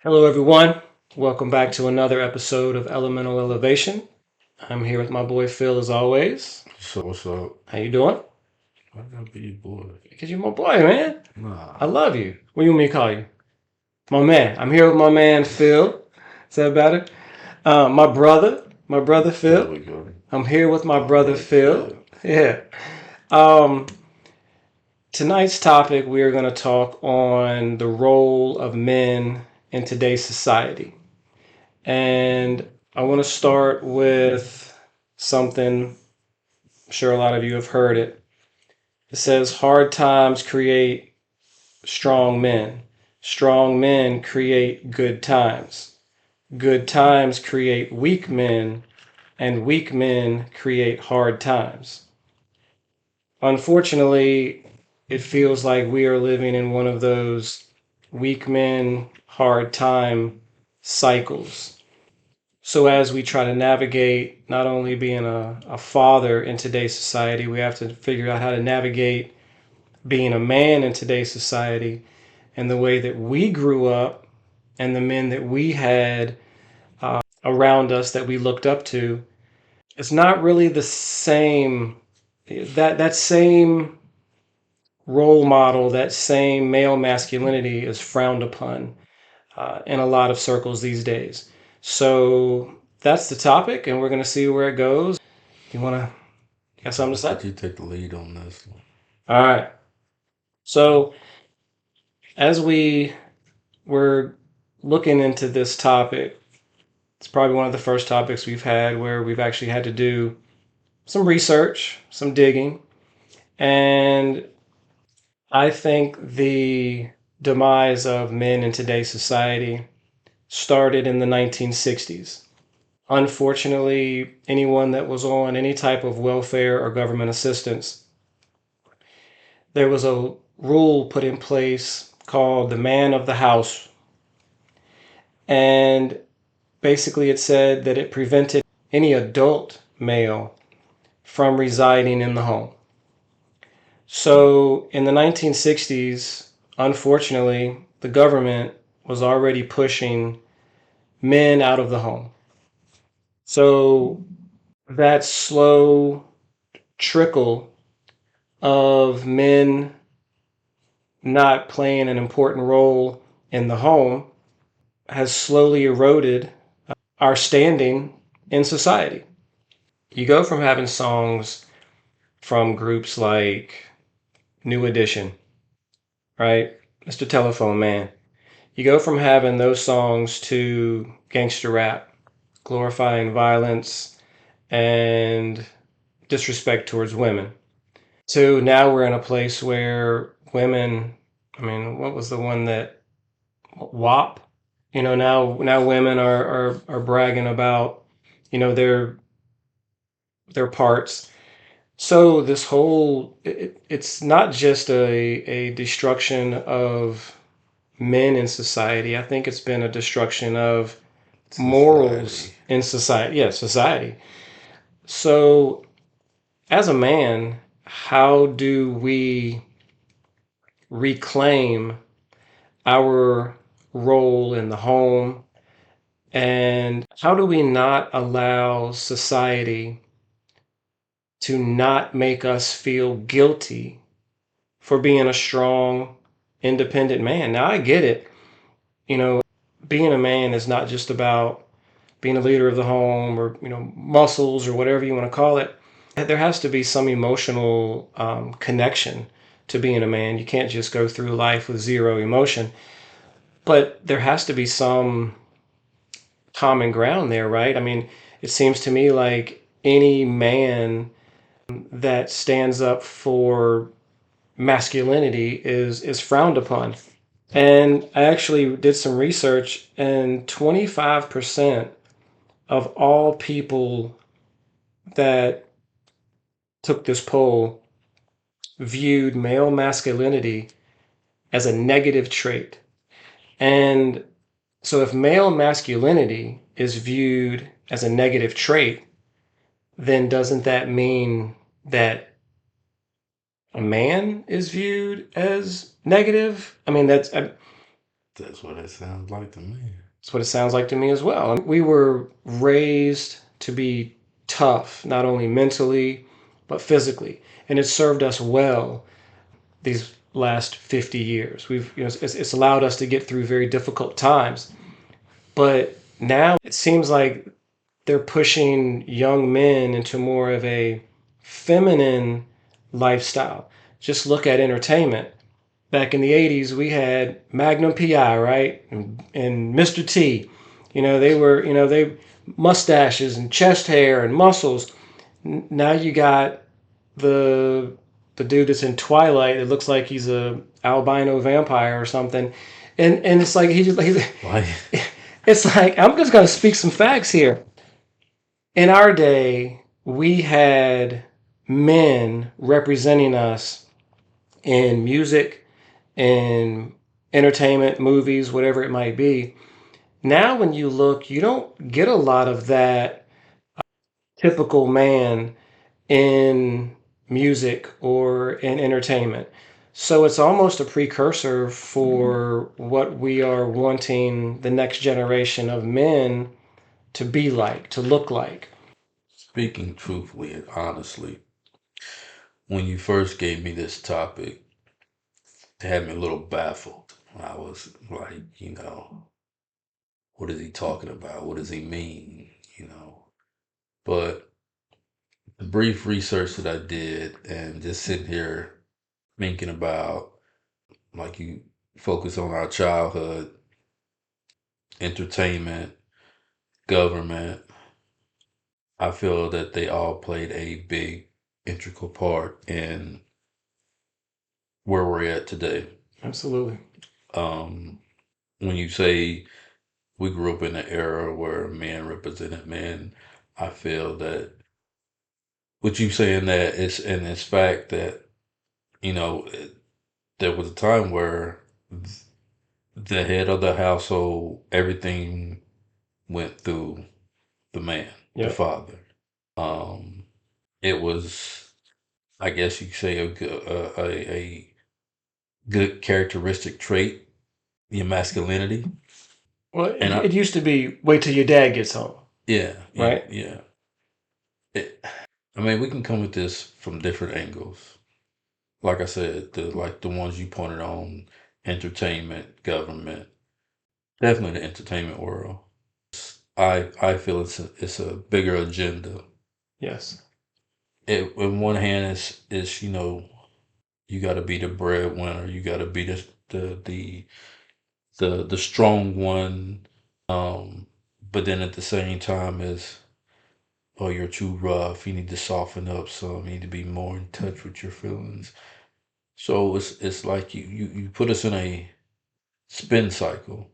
Hello, everyone. Welcome back to another episode of Elemental Elevation. I'm here with my boy Phil, as always. What's up? How you doing? I gotta be your boy. Because you're my boy, man. Nah. I love you. What do you want me to call you? My man. I'm here with my man Phil. Is that better? My brother Phil. There we go. I'm here with my All brother right, Phil. Yeah. Um, Tonight's topic, we are going to talk on the role of men in today's society. And I want to start with something, I'm sure a lot of you have heard it. It says, hard times create strong men. Strong men create good times. Good times create weak men, and weak men create hard times. Unfortunately, it feels like we are living in one of those weak men, hard time cycles. So as we try to navigate not only being a father in today's society, we have to figure out how to navigate being a man in today's society and the way that we grew up and the men that we had around us that we looked up to. It's not really the same that same role model, that same male masculinity is frowned upon in a lot of circles these days. So that's the topic, and we're going to see where it goes. You want to got something to say? You take the lead on this one. All right. So as we were looking into this topic, it's probably one of the first topics we've had where we've actually had to do some research, some digging, and I think the demise of men in today's society started in the 1960s. Unfortunately, anyone that was on any type of welfare or government assistance, there was a rule put in place called the man of the house. And basically, it said that it prevented any adult male from residing in the home. So in the 1960s, unfortunately, the government was already pushing men out of the home. So that slow trickle of men not playing an important role in the home has slowly eroded our standing in society. You go from having songs from groups like New Edition, right? Mr. Telephone Man. You go from having those songs to gangster rap, glorifying violence and disrespect towards women. To now we're in a place where women, I mean, what was the one that WAP? Now women are bragging about, their parts. So this whole it's not just a destruction of men in society. I think it's been a destruction of morals Society. in society. Yeah, society. So as a man, how do we reclaim our role in the home? And how do we not allow society to not make us feel guilty for being a strong, independent man? Now, I get it. Being a man is not just about being a leader of the home or, muscles or whatever you want to call it. There has to be some emotional connection to being a man. You can't just go through life with zero emotion. But there has to be some common ground there, right? I mean, it seems to me like any man that stands up for masculinity is frowned upon. And I actually did some research, and 25% of all people that took this poll viewed male masculinity as a negative trait. And so if male masculinity is viewed as a negative trait, then doesn't that mean that a man is viewed as negative? I mean, That's what it sounds like to me. That's what it sounds like to me as well. We were raised to be tough, not only mentally, but physically. And it served us well these last 50 years. It's allowed us to get through very difficult times. But now it seems like they're pushing young men into more of a feminine lifestyle. Just look at entertainment. Back in the 80s, we had Magnum PI, right? And Mr. T. They mustaches and chest hair and muscles. Now you got the the dude that's in Twilight. It looks like he's a albino vampire or something. And it's like Why? it's like I'm just gonna speak some facts here. In our day, we had men representing us in music, in entertainment, movies, whatever it might be. Now, when you look, you don't get a lot of that typical man in music or in entertainment. So it's almost a precursor for what we are wanting the next generation of men to be like, to look like. Speaking truthfully and honestly, when you first gave me this topic, it had me a little baffled. I was like, what is he talking about? What does he mean? But the brief research that I did and just sitting here thinking about, like, you focus on our childhood, entertainment, government, I feel that they all played a big integral part in where we're at today. Absolutely. Um, when you say we grew up in an era where men represented men, I feel that what you saying that is, and it's fact that, there was a time where the head of the household, everything went through the man, the Yep. father. Um, it was, I guess you could say, a good characteristic trait, your masculinity. Well, And it used to be wait till your dad gets home, yeah, yeah, right? yeah. It, I mean, we can come at this from different angles. Like I said, the ones you pointed on, entertainment, government, definitely the entertainment world. I feel it's a bigger agenda. Yes. In one hand, is you got to be the breadwinner, you got to be the strong one. But then at the same time, is, oh, you're too rough. You need to soften up some. You need to be more in touch with your feelings. So it's like you put us in a spin cycle,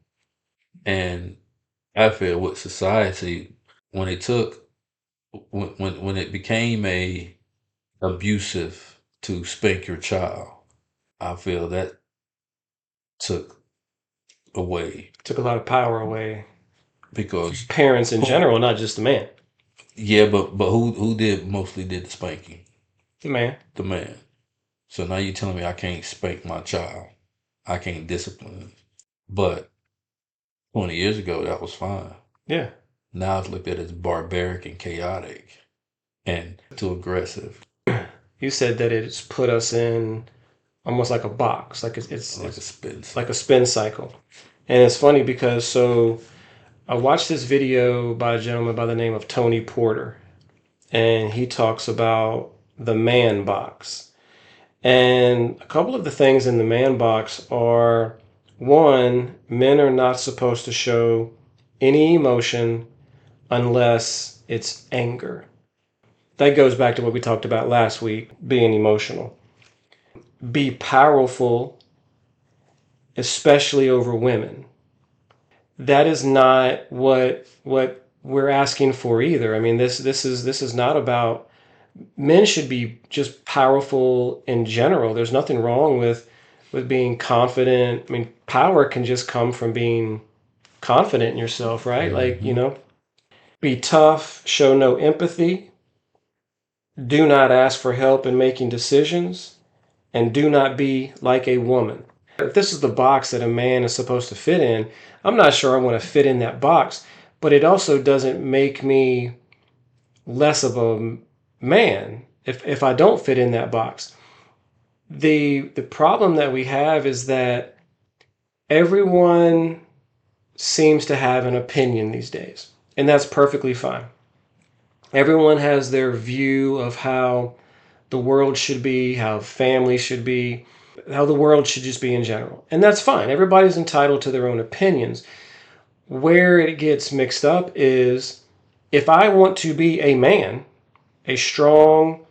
and I feel with society, when it took when it became a abusive to spank your child, I feel that took away, Took a lot of power away from because parents in who, general, not just the man. yeah, but who did mostly did the spanking? The man. The man. So now you're telling me I can't spank my child, I can't discipline him. But 20 years ago, that was fine. Yeah. Now it's looked at as barbaric and chaotic and too aggressive, You said that it's put us in almost like a box, like like a it's spin like a cycle. spin cycle. And it's funny because I watched this video by a gentleman by the name of Tony Porter, and he talks about the man box. And a couple of the things in the man box are one, men are not supposed to show any emotion unless it's anger. That goes back to what we talked about last week, being emotional. Be powerful, especially over women. That is not what we're asking for either. I mean, this is not about men should be just powerful in general. There's nothing wrong with being confident. I mean, power can just come from being confident in yourself, right? Like, Hmm. be tough, show no empathy, do not ask for help in making decisions, and do not be like a woman. If this is the box that a man is supposed to fit in, I'm not sure I want to fit in that box, but it also doesn't make me less of a man if I don't fit in that box. The problem that we have is that everyone seems to have an opinion these days, and that's perfectly fine. Everyone has their view of how the world should be, how family should be, how the world should just be in general. And that's fine. Everybody's entitled to their own opinions. Where it gets mixed up is if I want to be a man, a strong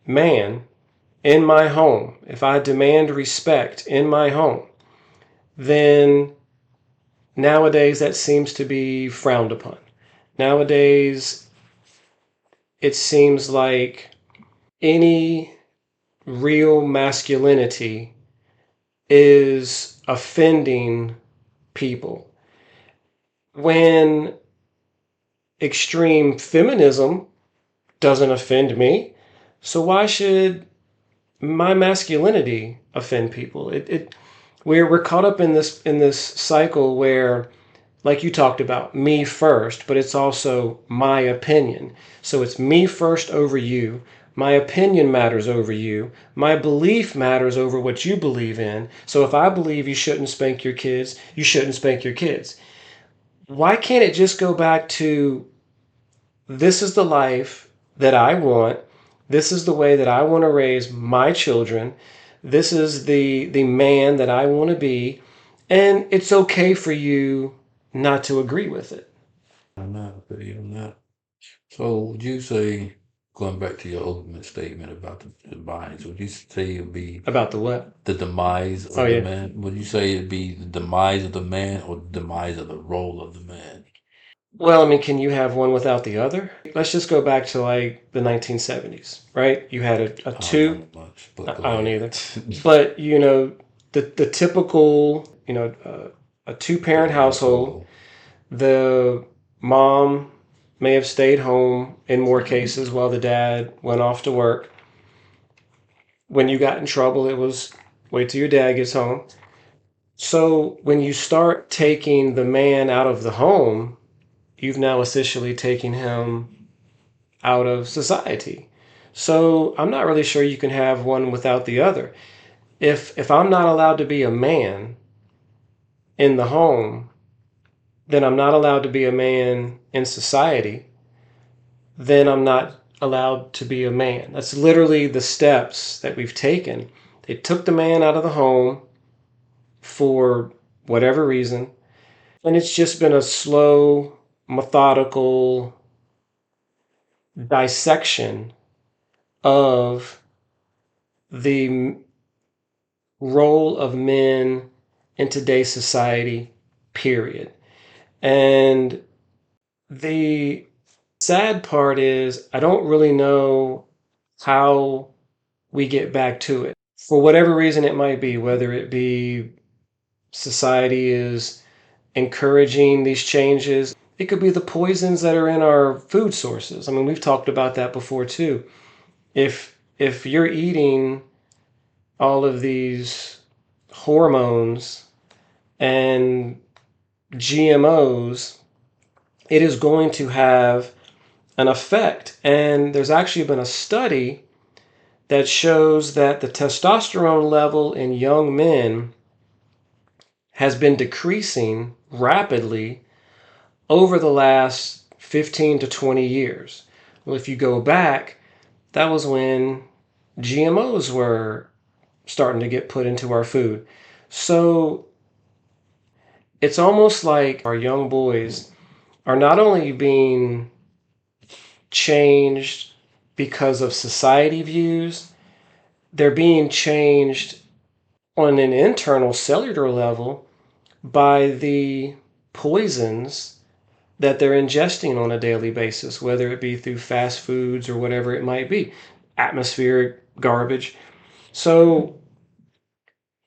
man in my home, if I demand respect in my home, then nowadays that seems to be frowned upon. Nowadays, it seems like any real masculinity is offending people. When extreme feminism doesn't offend me, so why should my masculinity offend people? We're caught up in this cycle where, like you talked about, me first, but it's also my opinion. So it's me first over you. My opinion matters over you. My belief matters over what you believe in. So if I believe you shouldn't spank your kids, you shouldn't spank your kids. Why can't it just go back to this is the life that I want. This is the way that I want to raise my children. This is the man that I want to be. And it's okay for you not to agree with it. I'm not agree on that. So would you say, going back to your ultimate statement about the demise, would you say it'd be About the what? the demise Oh, of the yeah. man? Would you say it'd be the demise of the man or the demise of the role of the man? Well, I mean, can you have one without the other? Let's just go back to like the 1970s, right? You had a I don't two, know much, but go I don't either, ahead. but the typical, a two-parent Parent household. household. The mom may have stayed home in more cases while the dad went off to work. When you got in trouble, it was wait till your dad gets home. So when you start taking the man out of the home, you've now essentially taken him out of society. So I'm not really sure you can have one without the other. If I'm not allowed to be a man in the home, then I'm not allowed to be a man in society. Then I'm not allowed to be a man. That's literally the steps that we've taken. They took the man out of the home for whatever reason, and it's just been a slow, methodical dissection of the role of men in today's society, period. And the sad part is, I don't really know how we get back to it. For whatever reason it might be, whether it be society is encouraging these changes, it could be the poisons that are in our food sources. I mean, we've talked about that before too. If you're eating all of these hormones and GMOs, it is going to have an effect. And there's actually been a study that shows that the testosterone level in young men has been decreasing rapidly over the last 15 to 20 years. Well, if you go back, that was when GMOs were starting to get put into our food. So it's almost like our young boys are not only being changed because of society views, they're being changed on an internal cellular level by the poisons that they're ingesting on a daily basis, whether it be through fast foods or whatever it might be, atmospheric garbage. So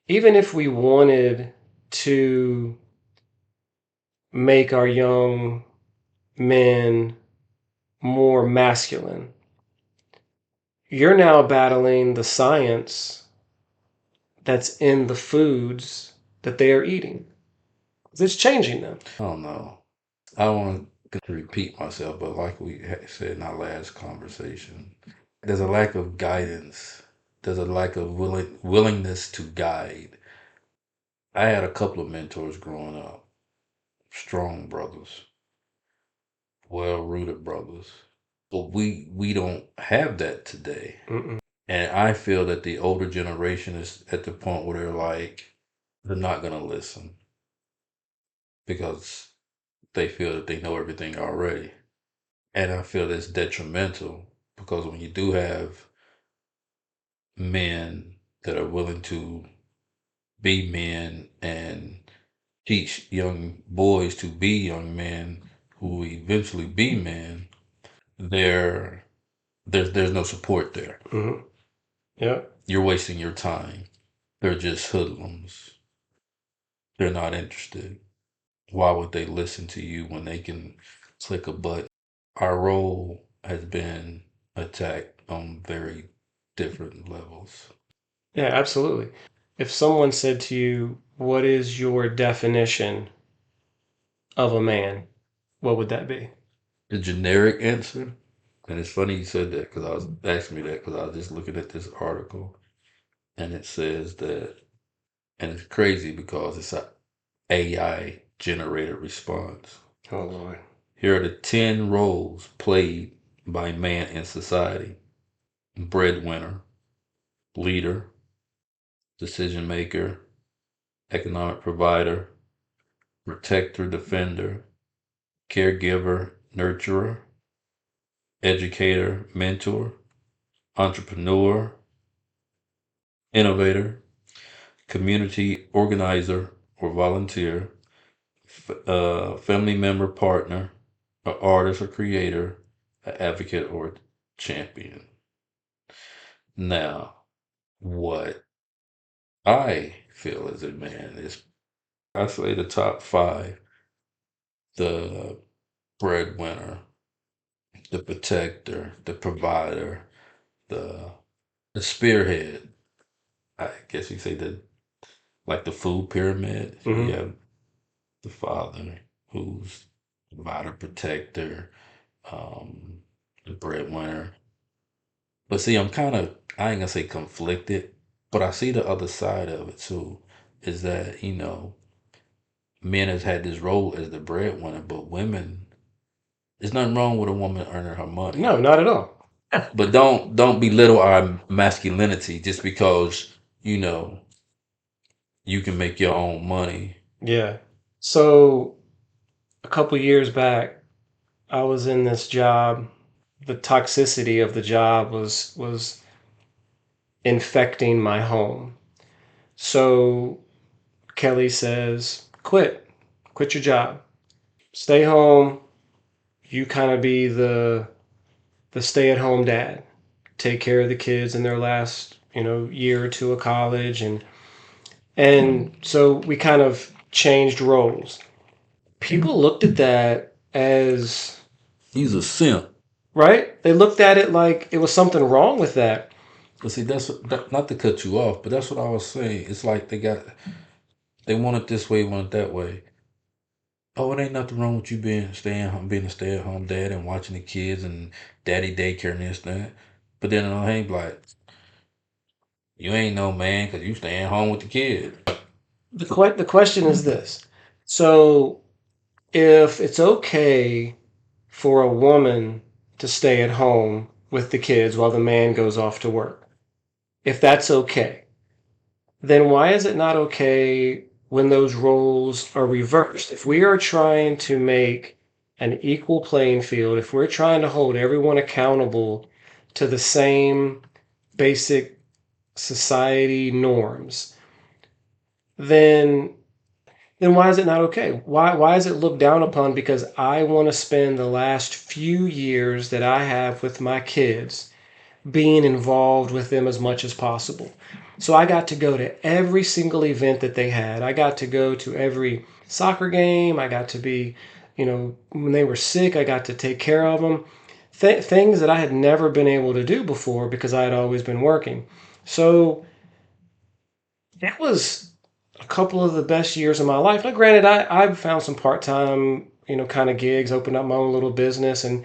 even if we wanted to make our young men more masculine, you're now battling the science that's in the foods that they are eating. It's changing them. I don't know. I don't want to repeat myself, but like we said in our last conversation, there's a lack of guidance. There's a lack of willingness to guide. I had a couple of mentors growing up, strong brothers, well-rooted brothers, but we don't have that today. Mm-mm. And I feel that the older generation is at the point where they're not gonna listen because they feel that they know everything already. And I feel that's detrimental because when you do have men that are willing to be men and teach young boys to be young men who will eventually be men, there's no support there. Mm-hmm. Yeah. You're wasting your time. They're just hoodlums. They're not interested. Why would they listen to you when they can click a button? Our role has been attacked on very different levels. Yeah, absolutely. If someone said to you, "What is your definition of a man?" What would that be? The generic answer, and it's funny you said that because I was asking me that because I was just looking at this article and it says that, and it's crazy because it's a AI generated response. Oh Lord. Here are the 10 roles played by man in society: breadwinner, leader, decision maker, economic provider, protector, defender, caregiver, nurturer, educator, mentor, entrepreneur, innovator, community organizer or volunteer, family member, partner, an artist or creator, an advocate or champion. Now, what I feel as a man is, I say the top five: the breadwinner, the protector, the provider, the the spearhead. I guess you say the like the food pyramid. So you Mm-hmm. have the father who's provider, protector, the breadwinner. But see, I ain't gonna say conflicted, but I see the other side of it too. Is that, men has had this role as the breadwinner, but women, there's nothing wrong with a woman earning her money. No, not at all. But don't belittle our masculinity just because, you know, you can make your own money. Yeah. So a couple years back, I was in this job. The toxicity of the job was infecting my home. So Kelly says, quit your job, stay home. You kind of be the stay-at-home dad, take care of the kids in their last year or two of college, and so we kind of changed roles. People looked at that as He's a simp. right. They looked at it like it was something wrong with that. But see, not to cut you off, but that's what I was saying. It's like they want it this way, want it that way. Oh, it ain't nothing wrong with you being a stay at home dad and watching the kids and daddy daycare and this and that. But then I ain't like, you ain't no man because you staying home with the kid. The question is this: so if it's okay for a woman to stay at home with the kids while the man goes off to work, if that's okay, then why is it not okay when those roles are reversed? If we are trying to make an equal playing field, if we're trying to hold everyone accountable to the same basic society norms, then why is it not okay? Why is it looked down upon because I want to spend the last few years that I have with my kids being involved with them as much as possible? So I got to go to every single event that they had. I got to go to every soccer game. I got to be, when they were sick, I got to take care of them. Things that I had never been able to do before because I had always been working. So it was a couple of the best years of my life. Now, granted, I've found some part-time, kind of gigs, opened up my own little business, and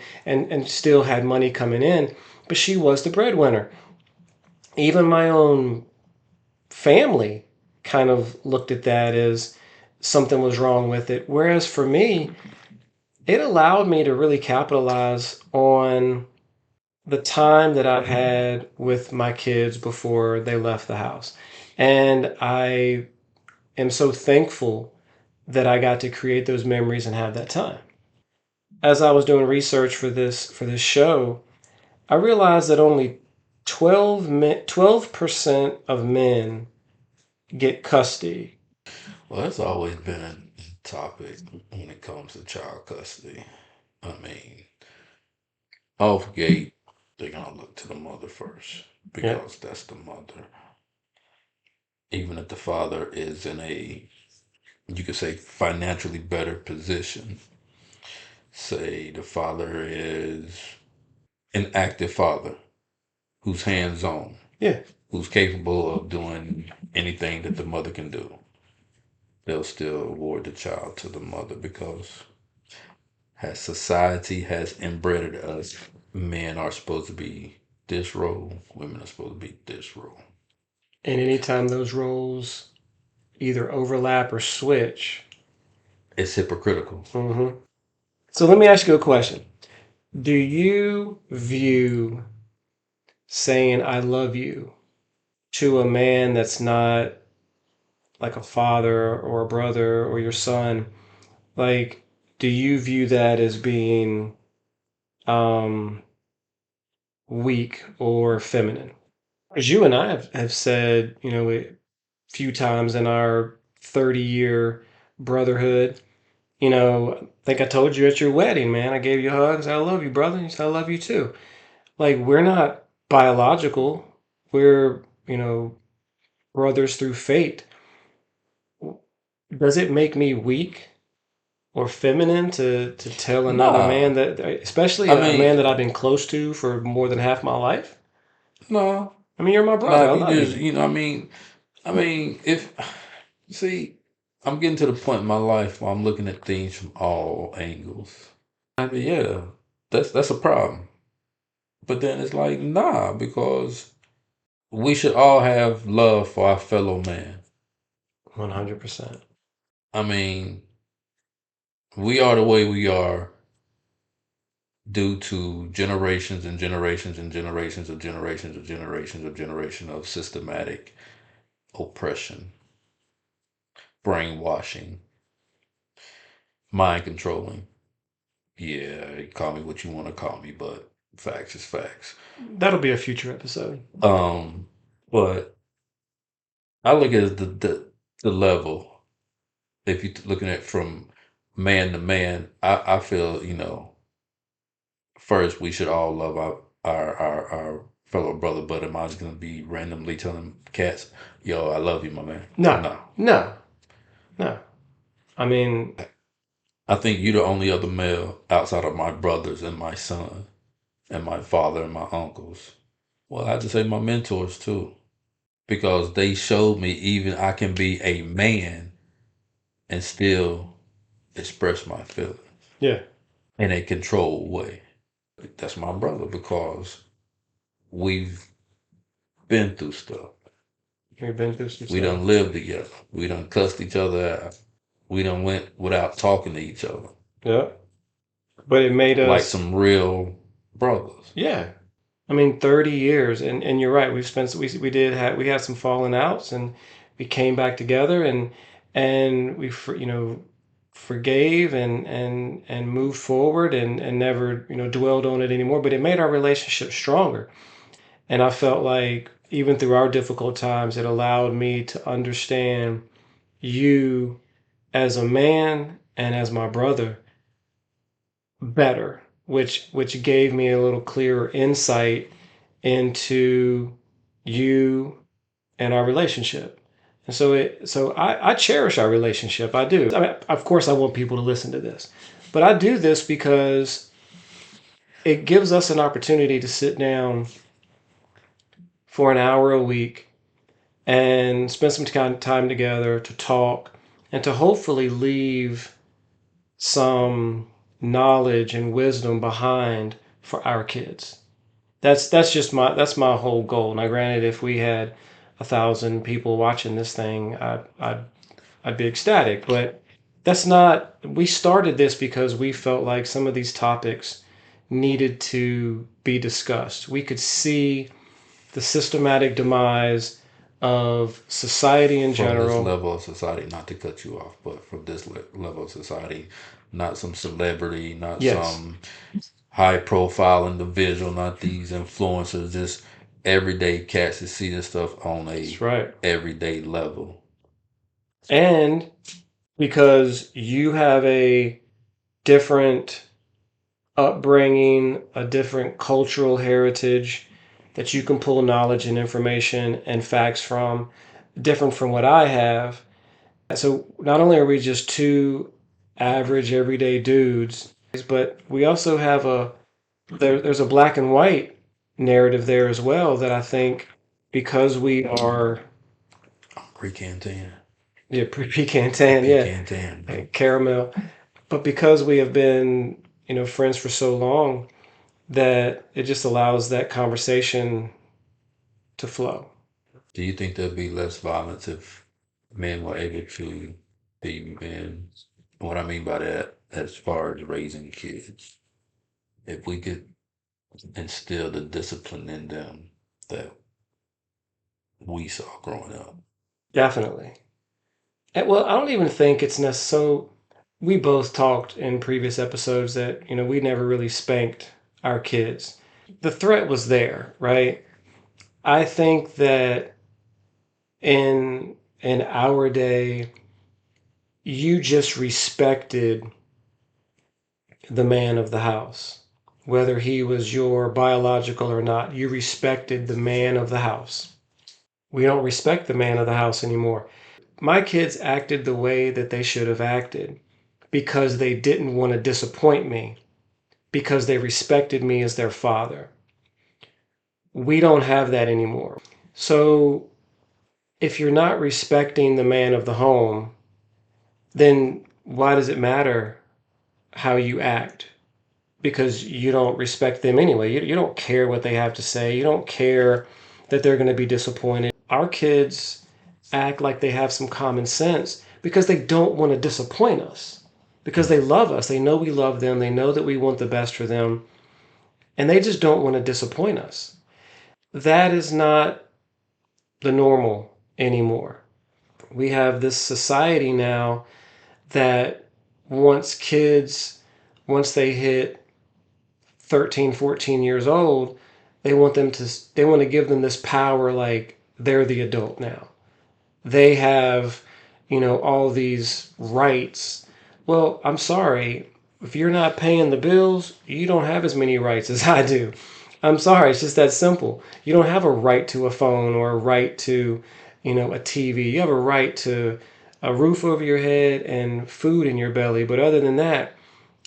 still had money coming in. But she was the breadwinner. Even my own family kind of looked at that as something was wrong with it. Whereas for me, it allowed me to really capitalize on the time that I had with my kids before they left the house. And I am so thankful that I got to create those memories and have that time. As I was doing research for this show, I realized that only 12% of men get custody. Well, that's always been a topic when it comes to child custody. I mean, off gate, they're gonna look to the mother first Yeah. because that's the mother. Even if the father is in a, you could say, financially better position, say the father is an active father who's hands on, Yeah. who's capable of doing anything that the mother can do, they'll still award the child to the mother because as society has inbred us, men are supposed to be this role, women are supposed to be this role. And anytime those roles either overlap or switch. It's hypocritical. Mm-hmm. So let me ask you a question. Do you view saying I love you to a man that's not like a father or a brother or your son, like, do you view that as being um, weak or feminine? Because you and I have said, a few times in our 30-year brotherhood, I think I told you at your wedding, man, I gave you hugs. I love you, brother. You said, I love you too. Like, we're not biological. We're, brothers through fate. Does it make me weak or feminine to tell another man Nah, that, especially I a man mean, that I've been close to for more than half my life? no, I mean, you're my nah. brother. I If you love just, you. if see, I'm getting to the point in my life where I'm looking at things from all angles. I mean, yeah, that's a problem. But then it's like, nah, because we should all have love for our fellow man. 100%. I mean, we are the way we are due to generations and generations and generations of generations of generations of generation of systematic oppression, brainwashing, mind controlling. Yeah, you call me what you want to call me, but facts is facts. That'll be a future episode. Um, but I look at the level. If you're looking at from man to man, I feel first we should all love our fellow brother. But am I just gonna be randomly telling cats, "Yo, I love you, my man"? No, No. no, no. I mean, I think you're the only other male outside of my brothers and my son and my father and my uncles. Well, I just say my mentors too, because they showed me even I can be a man and still express my feelings yeah, in a controlled way. That's my brother because we've been through stuff. we've been through some We stuff. done lived together. We done cussed each other out. We done went without talking to each other Yeah, but it made like us, some real brothers. yeah. I mean, 30 years, and you're right. We had some falling outs, and we came back together, and forgave and moved forward, and never dwelled on it anymore. But it made our relationship stronger, and I felt like even through our difficult times, it allowed me to understand you as a man and as my brother better, which gave me a little clearer insight into you and our relationship. And so I cherish our relationship. I do. I mean, of course, I want people to listen to this, but I do this because it gives us an opportunity to sit down for an hour a week and spend some time together to talk and to hopefully leave some knowledge and wisdom behind for our kids. That's just my whole goal. Now, granted, if we had 1,000 people watching this thing, I'd be ecstatic. But that's not. We started this because we felt like some of these topics needed to be discussed. We could see the systematic demise of society in From this general. level of society, not to cut you off, but from this level of society, not some celebrity, not Yes, some high profile individual, not these influencers, just everyday cats that see this stuff on that's a right. everyday level. And because you have a different upbringing, a different cultural heritage that you can pull knowledge and information and facts from, different from what I have. So not only are we just two average everyday dudes, but we also have there's a black and white narrative there as well that I think because we are Pre-Cantan. yeah pecan tan yeah Pre-Cantan. caramel, but because we have been friends for so long that it just allows that conversation to flow. Do you think there'd be less violence if men were able to be men? What I mean by that, as far as raising kids, if we could instill the discipline in them that we saw growing up. Definitely. And, well, I don't even think it's necessary. We both talked in previous episodes that we never really spanked our kids. The threat was there, right? I think that in our day, you just respected the man of the house, whether he was your biological or not. You respected the man of the house. We don't respect the man of the house anymore. My kids acted the way that they should have acted because they didn't want to disappoint me, because they respected me as their father. We don't have that anymore. So if you're not respecting the man of the home, then why does it matter how you act? Because you don't respect them anyway. You don't care what they have to say. You don't care that they're going to be disappointed. Our kids act like they have some common sense because they don't want to disappoint us, because they love us. They know we love them. They know that we want the best for them, and they just don't want to disappoint us. That is not the normal anymore. We have this society now that wants kids, once they hit 13, 14 years old, they want to give them this power like they're the adult now. They have, all these rights. Well, I'm sorry. If you're not paying the bills, you don't have as many rights as I do. I'm sorry, it's just that simple. You don't have a right to a phone or a right to, a TV. You have a right to a roof over your head and food in your belly. But other than that,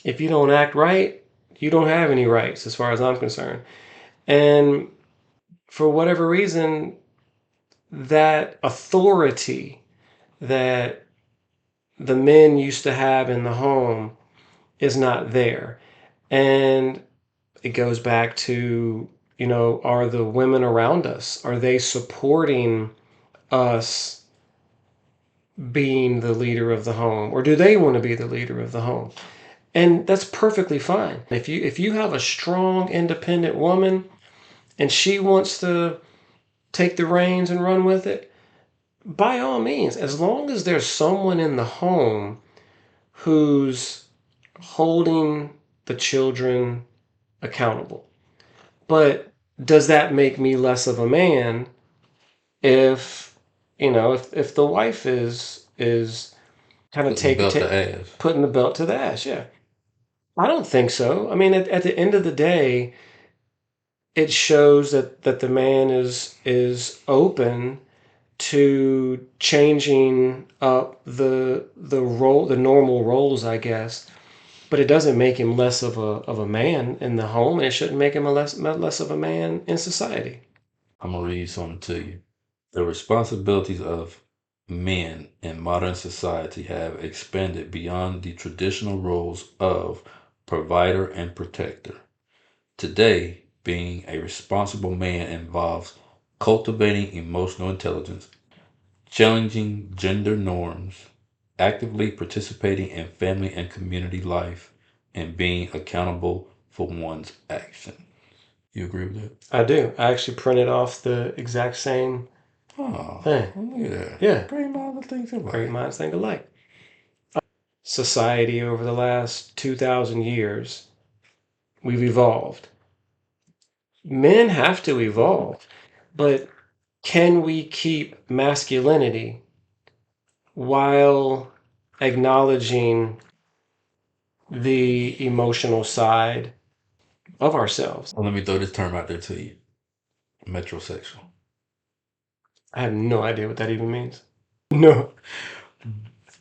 if you don't act right, you don't have any rights as far as I'm concerned. And for whatever reason, that authority that the men used to have in the home is not there. And it goes back to, are the women around us, are they supporting us being the leader of the home, or do they want to be the leader of the home? And that's perfectly fine. If you have a strong independent woman and she wants to take the reins and run with it, by all means, as long as there's someone in the home who's holding the children accountable. But does that make me less of a man if if the wife is kind of Putting the belt to take ass. putting the belt to the ass? Yeah, I don't think so. I mean, at the end of the day, it shows that the man is open to changing up the normal roles, I guess. But it doesn't make him less of a man in the home, and it shouldn't make him less of a man in society. I'm gonna read something to you. The responsibilities of men in modern society have expanded beyond the traditional roles of provider and protector. Today, being a responsible man involves cultivating emotional intelligence, challenging gender norms, actively participating in family and community life, and being accountable for one's action. You agree with that? I do. I actually printed off the exact same Oh, thing. look at that. Yeah, Great mind things great alike. minds think alike. Society over the last 2,000 years, we've evolved. Men have to evolve, but can we keep masculinity while acknowledging the emotional side of ourselves? Well, let me throw this term out there to you. Metrosexual. I have no idea what that even means. No.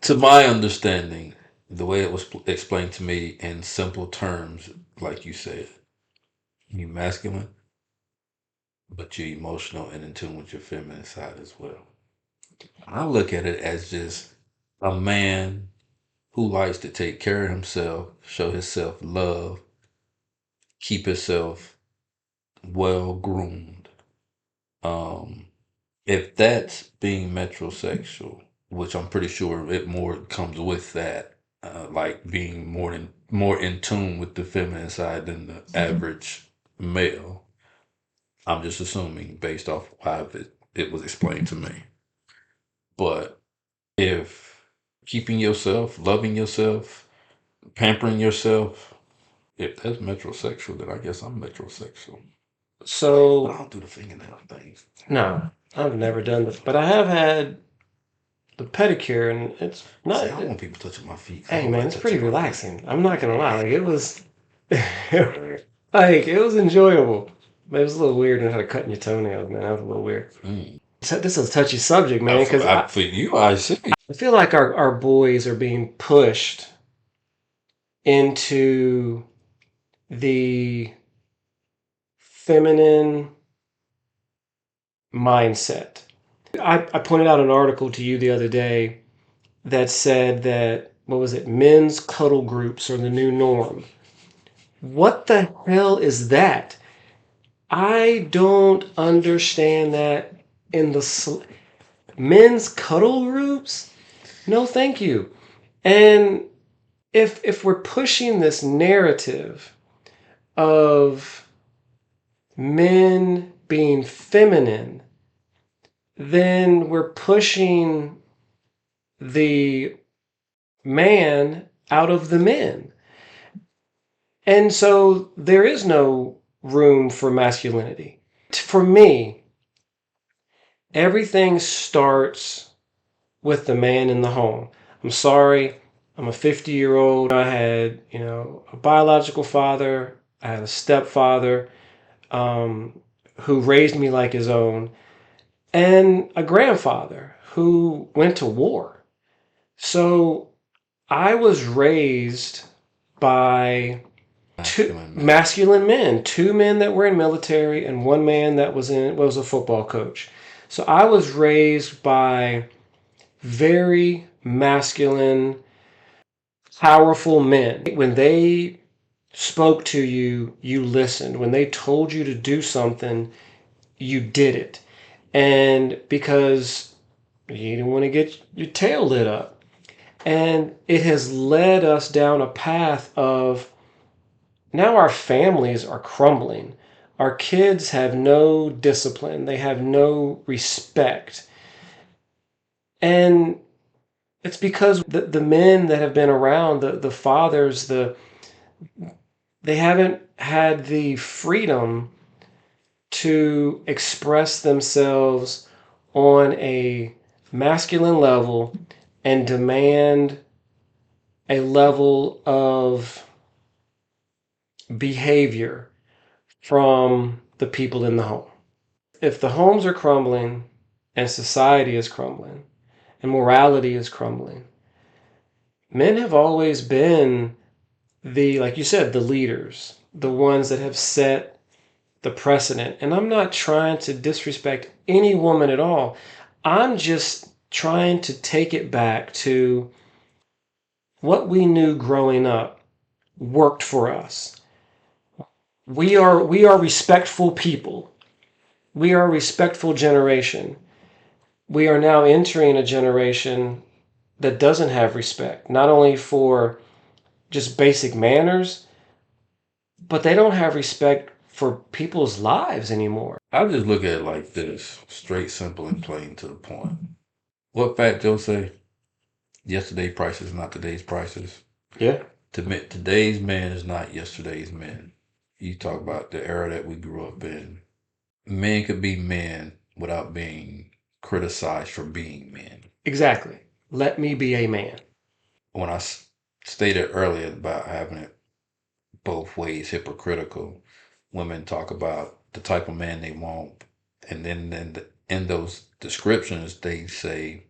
To my understanding, the way it was explained to me in simple terms, like you said, you masculine, but you're emotional and in tune with your feminine side as well. I look at it as just a man who likes to take care of himself, show himself love, keep himself well groomed. Um, if that's being metrosexual, which I'm pretty sure it more comes with that, like being more in tune with the feminine side than the average male. I'm just assuming based off how it was explained to me. But if keeping yourself, loving yourself, pampering yourself, if that's metrosexual, then I guess I'm metrosexual. But I So, don't do the fingernail thing. no, I've never done this, but I have had the pedicure, and it's See, not. I don't want people touching my feet 'cause I Hey, don't man, like it's pretty touching my feet. relaxing. I'm not gonna lie. Like, it was, like, it was enjoyable. But it was a little weird and how to cutting your toenails, man. That was a little weird. Mm. This is a touchy subject, man, because For you, I see. I feel like our boys are being pushed into the feminine mindset. I pointed out an article to you the other day that said that, what was it, men's cuddle groups are the new norm. What the hell is that? I don't understand that in the men's cuddle groups. No, thank you. And if we're pushing this narrative of men being feminine, then we're pushing the man out of the men. And so there is no room for masculinity. For me, everything starts with the man in the home. I'm sorry, I'm a 50-year-old. I had, a biological father, I had a stepfather who raised me like his own, and a grandfather who went to war. So I was raised by two Masculine man. masculine men, two men that were in military and one man that was a football coach. So I was raised by very masculine, powerful men. When they spoke to you, you listened. When they told you to do something, you did it. And because you didn't want to get your tail lit up. And it has led us down a path of now our families are crumbling. Our kids have no discipline, they have no respect. And it's because the men that have been around, the fathers, they haven't had the freedom to express themselves on a masculine level and demand a level of behavior from the people in the home. If the homes are crumbling and society is crumbling and morality is crumbling, men have always been like you said, the leaders, the ones that have set the precedent. And I'm not trying to disrespect any woman at all. I'm just trying to take it back to what we knew growing up worked for us. We are respectful people. We are a respectful generation. We are now entering a generation that doesn't have respect, not only for just basic manners, but they don't have respect for people's lives anymore. I just look at it like this, straight, simple, and plain to the point. What Fat Joe say? Yesterday's prices, not today's prices. Yeah. Today's man is not yesterday's man. You talk about the era that we grew up in. Men could be men without being criticized for being men. Exactly. Let me be a man. When I stated earlier about having it both ways hypocritical, women talk about the type of man they want, and then in those descriptions they say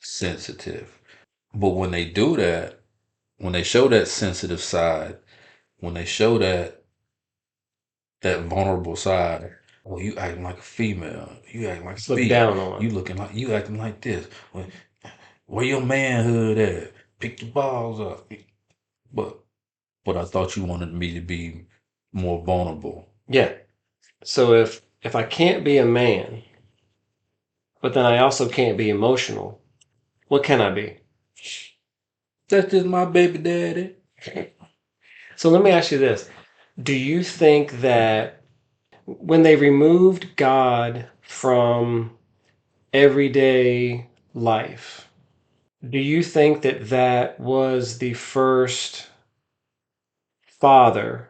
sensitive. But when they do that, when they show that sensitive side, when they show that vulnerable side, well, you acting like a female, you acting like a It's looked female, down on. you acting like this. Where your manhood at? Pick the balls up. But I thought you wanted me to be more vulnerable. Yeah. So if I can't be a man, but then I also can't be emotional, what can I be? That's just my baby daddy. So let me ask you this. Do you think that when they removed God from everyday life, do you think that that was the first father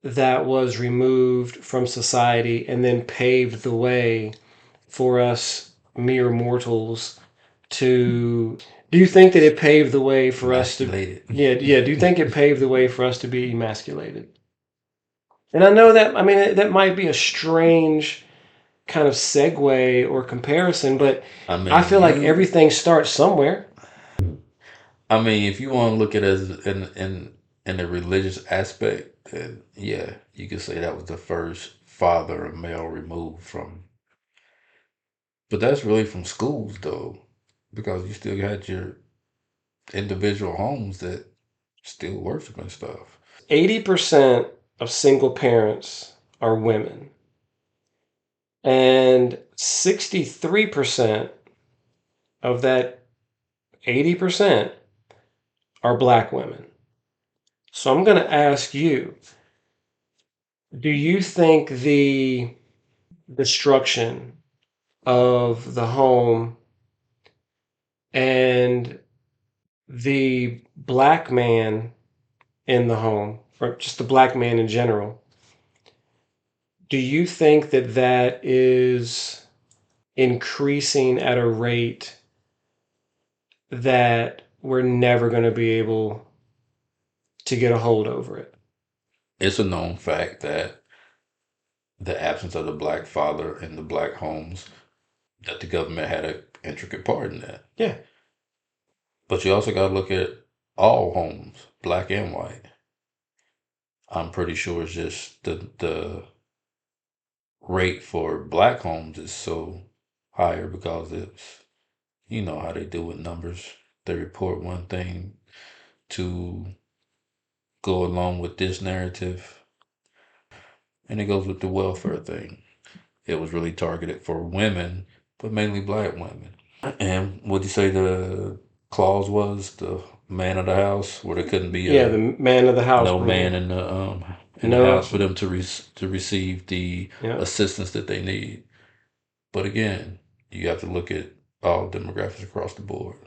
that was removed from society and then paved the way for us mere mortals to do you think that it paved the way for us to Emasculated. yeah, do you think it paved the way for us to be emasculated? And I know that, I mean, that might be a strange kind of segue or comparison, but I I mean, feel like everything starts somewhere. I mean, if you want to look at it as in the religious aspect, then yeah, you could say that was the first father or male removed from. But that's really from schools though, because you still had your individual homes that still worship and stuff. 80% of single parents are women, and 63% of that 80% are black women. So I'm going to ask you, do you think the destruction of the home and the black man in the home, or just the black man in general, do you think that that is increasing at a rate that we're never going to be able to get a hold over it? It's a known fact that the absence of the black father in the black homes, that the government had an intricate part in that. Yeah. But you also got to look at all homes, black and white. I'm pretty sure it's just the rate for black homes is so higher because it's, you know how they do with numbers. They report one thing to go along with this narrative, and it goes with the welfare thing. It was really targeted for women, but mainly black women. And what'd you say the clause was? The man of the house, where there couldn't be Yeah, the man of the house no man rule. in the house No. for them to receive the Yeah. assistance that they need. But again, you have to look at all demographics across the board.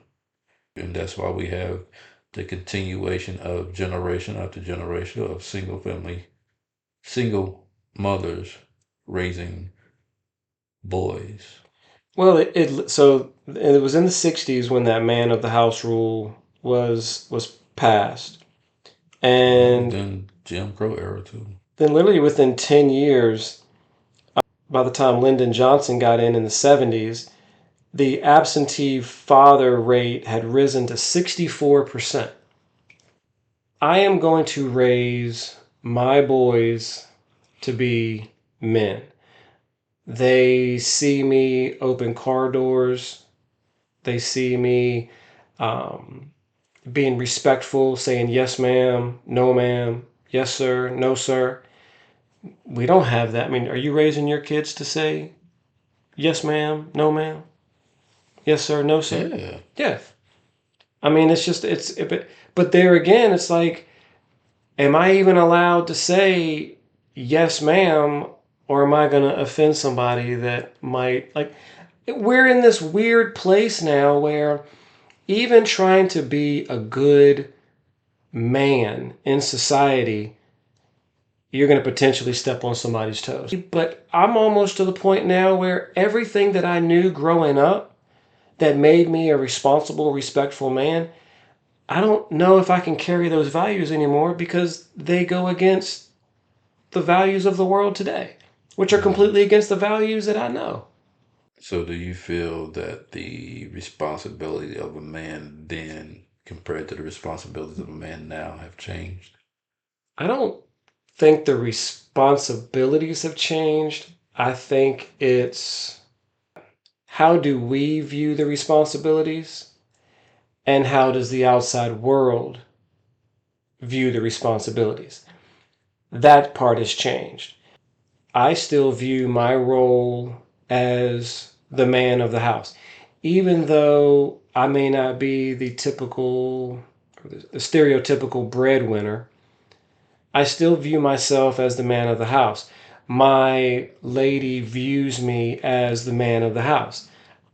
And that's why we have the continuation of generation after generation of single mothers raising boys. Well, it was in the 60s when that man of the house rule was passed. Well, that was And then Jim Crow era too. then literally within 10 years, by the time Lyndon Johnson got in the 70s, the absentee father rate had risen to 64%. I am going to raise my boys to be men. They see me open car doors. They see me um, being respectful, saying yes, ma'am, no, ma'am, yes, sir, no, sir. We don't have that. I mean, are you raising your kids to say yes, ma'am, no, ma'am, yes, sir, no, sir? Yeah. Yeah. I mean, it's just, but there again, it's like, am I even allowed to say yes, ma'am, or am I going to offend somebody that might, like, we're in this weird place now where even trying to be a good man in society, you're going to potentially step on somebody's toes. But I'm almost to the point now where everything that I knew growing up that made me a responsible, respectful man, I don't know if I can carry those values anymore because they go against the values of the world today, which are Mm. completely against the values that I know. So do you feel that the responsibility of a man then compared to the responsibilities of a man now have changed? I don't think the responsibilities have changed. I think it's how do we view the responsibilities and how does the outside world view the responsibilities. That part has changed. I still view my role as the man of the house, even though I may not be the typical, the stereotypical breadwinner. I still view myself as the man of the house. My lady views me as the man of the house.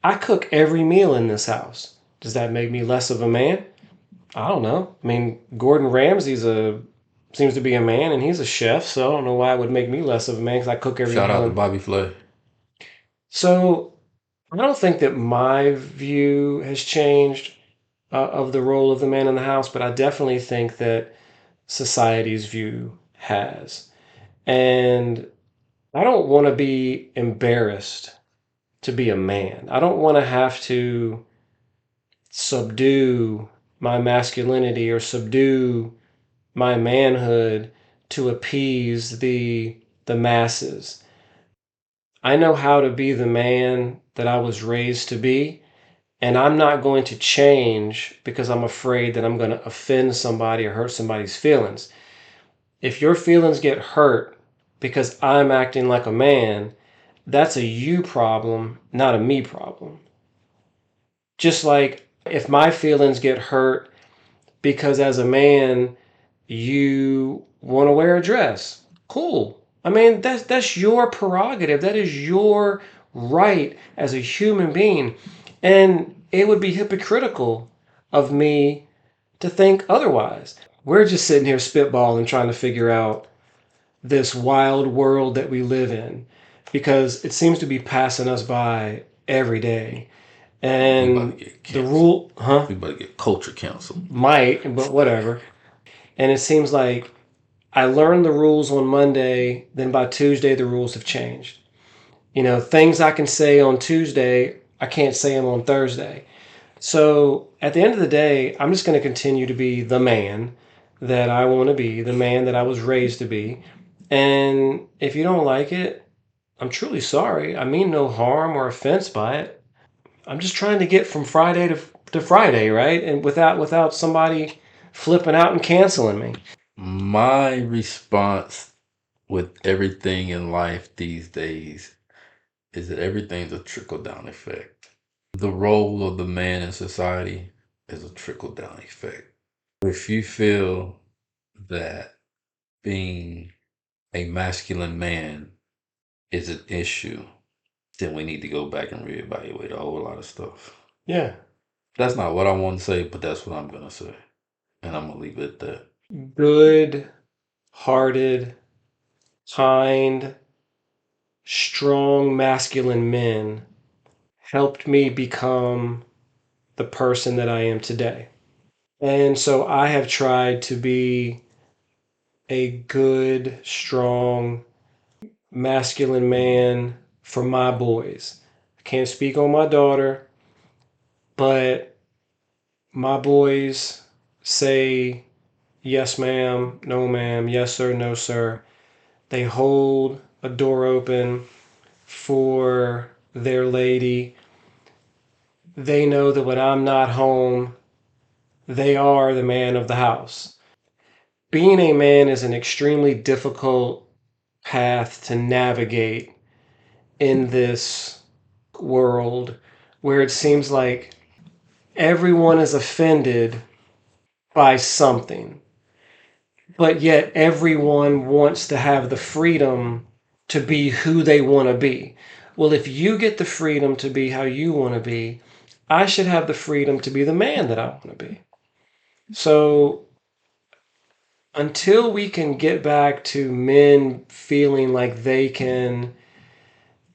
I cook every meal in this house. Does that make me less of a man? I don't know. I mean, Gordon Ramsay's a seems to be a man, and he's a chef, so I don't know why it would make me less of a man because I cook every Shout meal. out to Bobby Flay. So I don't think that my view has changed of the role of the man in the house, but I definitely think that society's view has. And I don't want to be embarrassed to be a man. I don't want to have to subdue my masculinity or subdue my manhood to appease the masses. I know how to be the man that I was raised to be, and I'm not going to change because I'm afraid that I'm going to offend somebody or hurt somebody's feelings. If your feelings get hurt because I'm acting like a man, that's a you problem, not a me problem. Just like if my feelings get hurt because as a man you want to wear a dress. Cool. I mean, that's your prerogative. That is your right as a human being. And it would be hypocritical of me to think otherwise. We're just sitting here spitballing trying to figure out this wild world that we live in because it seems to be passing us by every day. We about to And get the canceled. rule, huh? We about to get culture canceled. Might, but whatever. And it seems like I learned the rules on Monday, then by Tuesday, the rules have changed. You know, things I can say on Tuesday, I can't say them on Thursday. So at the end of the day, I'm just going to continue to be the man that I want to be, the man that I was raised to be. And if you don't like it, I'm truly sorry. I mean no harm or offense by it. I'm just trying to get from Friday to Friday, right? And without somebody flipping out and canceling me. My response with everything in life these days is that everything's a trickle down effect. The role of the man in society is a trickle down effect. If you feel that being a masculine man is an issue, then we need to go back and reevaluate a whole lot of stuff. Yeah. That's not what I want to say, but that's what I'm going to say. And I'm going to leave it at that. Good hearted, kind, strong, masculine men helped me become the person that I am today. And so I have tried to be a good, strong, masculine man for my boys. I can't speak on my daughter, but my boys say yes, ma'am, no, ma'am, yes, sir, no, sir. They hold a door open for their lady. They know that when I'm not home, they are the man of the house. Being a man is an extremely difficult path to navigate in this world where it seems like everyone is offended by something, but yet everyone wants to have the freedom to be who they want to be. Well, if you get the freedom to be how you want to be, I should have the freedom to be the man that I want to be. So until we can get back to men feeling like they can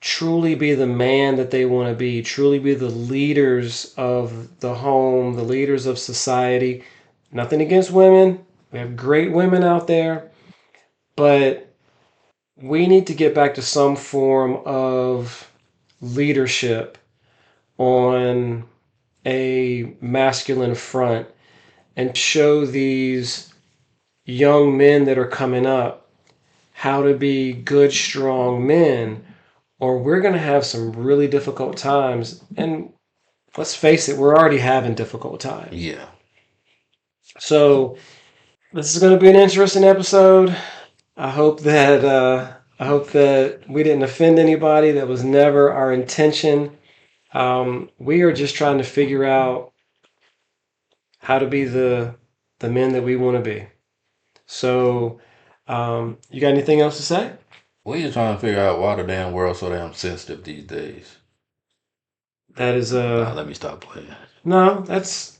truly be the man that they want to be, truly be the leaders of the home, the leaders of society. Nothing against women. We have great women out there, but we need to get back to some form of leadership on a masculine front and show these young men that are coming up how to be good, strong men, or we're going to have some really difficult times. And let's face it, we're already having difficult times. Yeah. So this is going to be an interesting episode. I hope that we didn't offend anybody. That was never our intention. We are just trying to figure out how to be the men that we want to be. So, you got anything else to say? We just trying to figure out why the damn world's so damn sensitive these days. That is Nah, let me stop playing. no, that's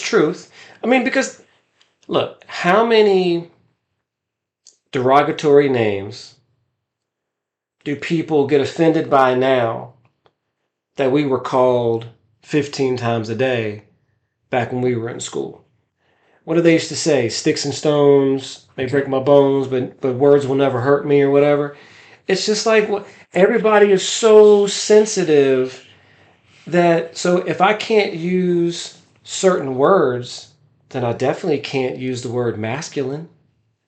truth. I mean, because look, how many derogatory names do people get offended by now that we were called 15 times a day back when we were in school? What did they used to say? Sticks and stones may break my bones, but words will never hurt me, or whatever. It's just like what everybody is so sensitive that so if I can't use certain words, then I definitely can't use the word masculine.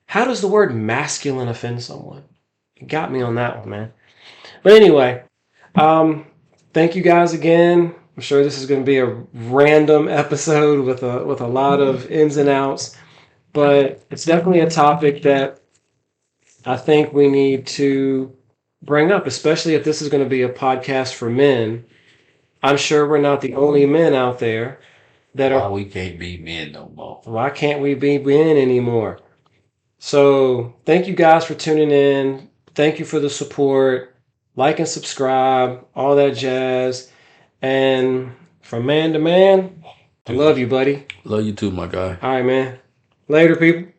How does the word masculine offend someone? It got me on that one, man. But anyway, um, thank you guys again. I'm sure this is going to be a random episode with a lot of ins and outs, but it's definitely a topic that I think we need to bring up, especially if this is going to be a podcast for men. I'm sure we're not the only men out there that Why are. we can't be men no more? Why can't we be men anymore? So thank you guys for tuning in. Thank you for the support. Like and subscribe, all that jazz. And from man to man, I love you, buddy. Love you too, my guy. All right, man. Later, people.